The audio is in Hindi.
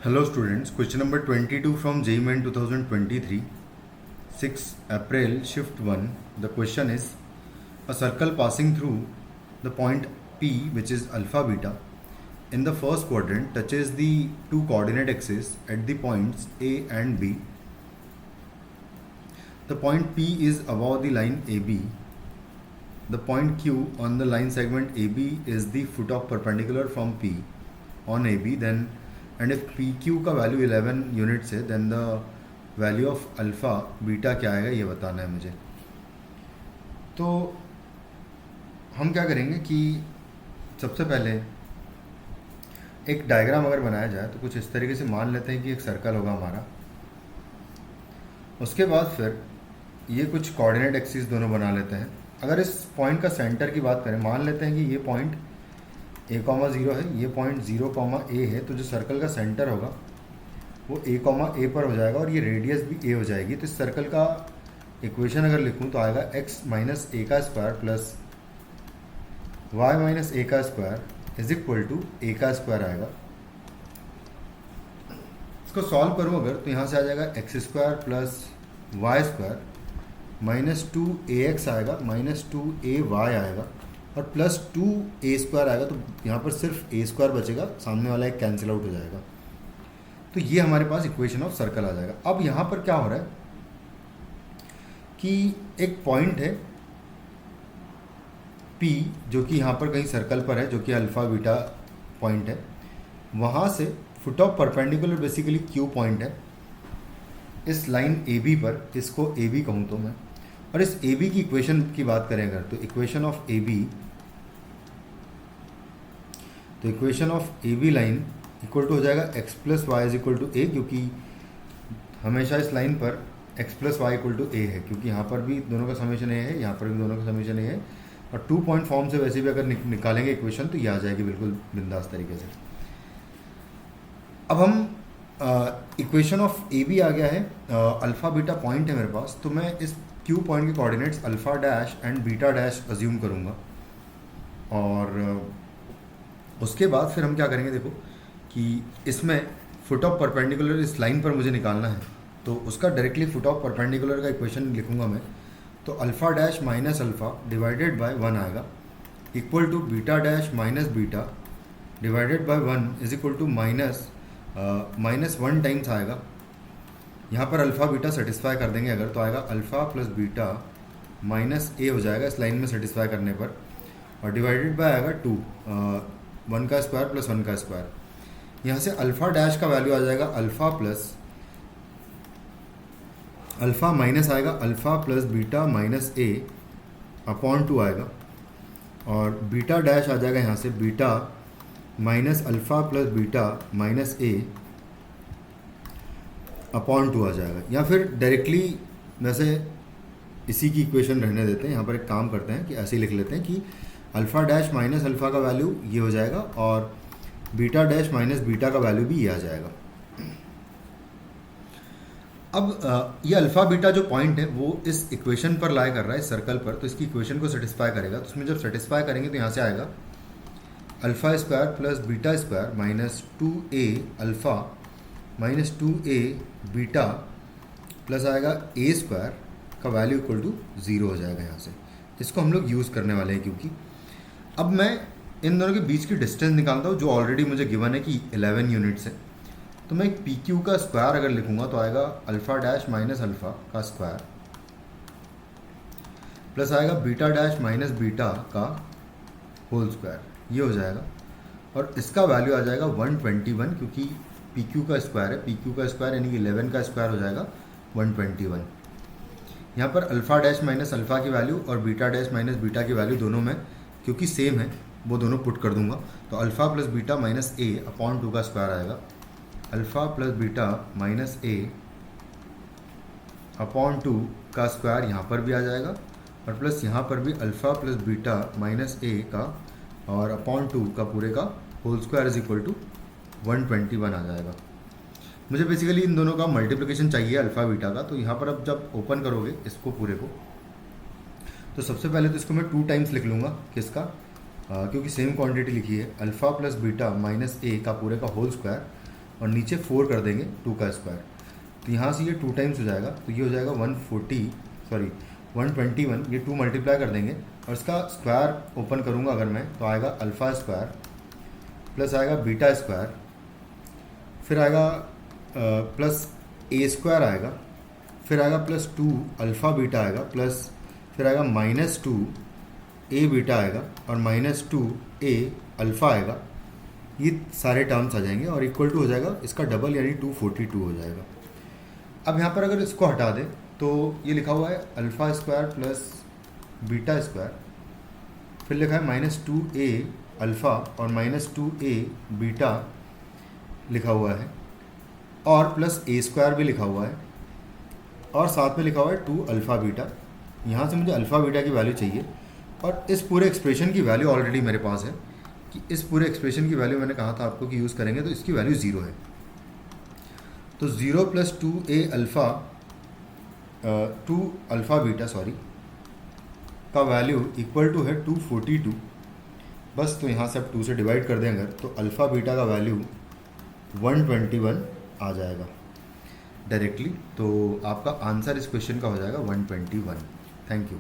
Hello students, question number 22 from JEE Main 2023, 6 April, shift 1. The question is, a circle passing through the point P, which is alpha beta, in the first quadrant touches the two coordinate axes at the points A and B. The point P is above the line AB. The point Q on the line segment AB is the foot of perpendicular from P on AB. Then and if PQ का वैल्यू 11 यूनिट्स है then the value of alpha beta क्या आएगा ये बताना है मुझे। तो हम क्या करेंगे कि सबसे पहले एक डायग्राम अगर बनाया जाए तो कुछ इस तरीके से मान लेते हैं कि एक सर्कल होगा हमारा। उसके बाद फिर ये कुछ कोऑर्डिनेट एक्सिस दोनों बना लेते हैं। अगर इस पॉइंट का सेंटर की बात करें, मान लेते हैं कि ये पॉइंट a,0 है, ये पॉइंट 0,a है, तो जो सर्कल का सेंटर होगा वो a,a पर हो जाएगा और ये रेडियस भी a हो जाएगी। तो इस सर्कल का इक्वेशन अगर लिखूं तो आएगा x माइनस a का square plus y minus a का square is equal to a का स्क्वायर आएगा। इसको सॉल्व करूं अगर तो यहाँ से आ जाएगा x square plus y square minus 2ax आएगा, माइनस 2ay आएगा और प्लस 2a स्क्वायर आएगा। तो यहाँ पर सिर्फ a स्क्वायर बचेगा, सामने वाला एक कैंसिल आउट हो जाएगा। तो ये हमारे पास इक्वेशन ऑफ सर्कल आ जाएगा। अब यहाँ पर क्या हो रहा है कि एक पॉइंट है P जो कि यहाँ पर कहीं सर्कल पर है, जो कि अल्फ़ा बीटा पॉइंट है। वहाँ से foot of perpendicular basically Q point है इस लाइन AB पर, इसको AB कहूँ तो मैं। और इस AB की इक्वेशन की बात करें अगर तो equation of AB line equal to हो जाएगा x plus y is equal to a, क्योंकि हमेशा इस लाइन पर x plus y equal to a है, क्योंकि यहाँ पर भी दोनों का समेशन ए है, यहाँ पर भी दोनों का समेशन ए है। और 2 पॉइंट फॉर्म से वैसे भी अगर निकालेंगे इक्वेशन तो ये आ जाएगी बिल्कुल बिंदास तरीके से। अब हम इक्वेशन ऑफ AB आ गया है, अल्फ़ा बीटा पॉइंट है मेरे पास, तो मैं इस Q पॉइंट के coordinates alpha dash and beta dash assume करूँगा। और उसके बाद फिर हम क्या करेंगे, देखो कि इसमें फुट ऑफ परपेंडिकुलर इस लाइन पर मुझे निकालना है, तो उसका डायरेक्टली फुट ऑफ परपेंडिकुलर का इक्वेशन लिखूँगा मैं। तो alpha dash minus alpha divided by 1 आएगा equal to beta dash minus beta divided by 1 is equal to minus 1 times आएगा। यहाँ पर अल्फ़ा बीटा सेटिस्फाई कर देंगे अगर तो आएगा अल्फ़ा प्लस बीटा माइनस ए हो जाएगा इस लाइन में सेटिस्फाई करने पर, और डिवाइडेड बाय आएगा 2, 1 का स्क्वायर प्लस 1 का स्क्वायर। यहाँ से अल्फ़ा डैश का वैल्यू आ जाएगा अल्फ़ा माइनस आएगा alpha plus beta minus a upon 2 आएगा, और बीटा डैश आ जाएगा यहाँ से beta minus alpha plus beta minus a upon 2 आ जाएगा। या फिर डायरेक्टली वैसे इसी की इक्वेशन रहने देते हैं, यहाँ पर एक काम करते हैं कि ऐसे ही लिख लेते हैं कि अल्फ़ा डैश माइनस अल्फ़ा का वैल्यू ये हो जाएगा और बीटा डैश माइनस बीटा का वैल्यू भी ये आ जाएगा। अब ये अल्फ़ा बीटा जो पॉइंट है वो इस इक्वेशन पर लाई कर रहा है, इस सर्कल पर, तो इसकी इक्वेशन को सेटिस्फाई करेगा। तो उसमें जब सेटिस्फाई करेंगे तो यहाँ से आएगा alpha square plus beta square minus 2a alpha minus 2a beta plus आएगा a स्क्वायर का वैल्यू इक्वल टू 0 हो जाएगा। यहाँ से इसको हम लोग यूज़ करने वाले हैं, क्योंकि अब मैं इन दोनों के बीच की डिस्टेंस निकालता हूँ जो ऑलरेडी मुझे गिवन है कि 11 यूनिट्स है। तो मैं पी क्यू का स्क्वायर अगर लिखूँगा तो आएगा अल्फ़ा डैश माइनस अल्फ़ा का स्क्वायर प्लस आएगा बीटा डैश माइनस बीटा का होल स्क्वायर, ये हो जाएगा। और इसका वैल्यू आ जाएगा 121, क्योंकि पी क्यू का स्क्वायर है, पी क्यू का स्क्वायर यानी कि 11 का स्क्वायर हो जाएगा 121। यहाँ पर अल्फ़ा डैश माइनस अल्फ़ा की वैल्यू और बीटा डैश माइनस बीटा की वैल्यू दोनों में क्योंकि सेम है वो दोनों पुट कर दूंगा। तो alpha plus beta minus a upon 2 का स्क्वायर आएगा, alpha plus beta minus a upon 2 का स्क्वायर यहाँ पर भी आ जाएगा, और प्लस यहाँ पर भी alpha plus beta minus a का और अपॉन 2 का पूरे का whole square is equal to 121 आ जाएगा। मुझे बेसिकली इन दोनों का मल्टीप्लिकेशन चाहिए अल्फ़ा बीटा का। तो यहाँ पर अब जब ओपन करोगे इसको पूरे को, तो सबसे पहले तो इसको मैं 2 टाइम्स लिख लूँगा किसका, क्योंकि सेम क्वांटिटी लिखी है, alpha plus beta minus a का पूरे का होल स्क्वायर और नीचे 4 कर देंगे 2 का स्क्वायर, तो यहाँ से ये 2 टाइम्स हो जाएगा, तो ये हो जाएगा 121, ये 2 मल्टीप्लाई कर देंगे और इसका स्क्वायर ओपन करूँगा अगर मैं, तो आएगा अल्फ़ा स्क्वायर प्लस आएगा बीटा स्क्वायर, फिर आएगा प्लस ए स्क्वायर आएगा, फिर आएगा प्लस 2 अल्फ़ा बीटा आएगा, प्लस फिर आएगा -2 ए बीटा आएगा और -2 ए अल्फ़ा आएगा। ये सारे टर्म्स आ जाएंगे और इक्वल टू हो जाएगा इसका डबल यानी 242 हो जाएगा। अब यहाँ पर अगर इसको हटा दें तो ये लिखा हुआ है alpha square plus beta square, फिर लिखा है -2a अल्फ़ा और -2a बीटा लिखा हुआ है और प्लस ए स्क्वायर भी लिखा हुआ है और साथ में लिखा हुआ है 2 अल्फ़ा बीटा। यहाँ से मुझे अल्फ़ा बीटा की वैल्यू चाहिए और इस पूरे एक्सप्रेशन की वैल्यू ऑलरेडी मेरे पास है कि इस पूरे एक्सप्रेशन की वैल्यू मैंने कहा था आपको कि यूज़ करेंगे तो इसकी वैल्यू 0 है। तो 0 + 2a अल्फ़ा 2 अल्फ़ा बीटा का वैल्यू इक्वल टू है 242। बस तो यहाँ से अब 2 से डिवाइड कर दें अगर, तो अल्फ़ा बीटा का वैल्यू 121 आ जाएगा डायरेक्टली। तो आपका आंसर इस क्वेश्चन का हो जाएगा 121। Thank you.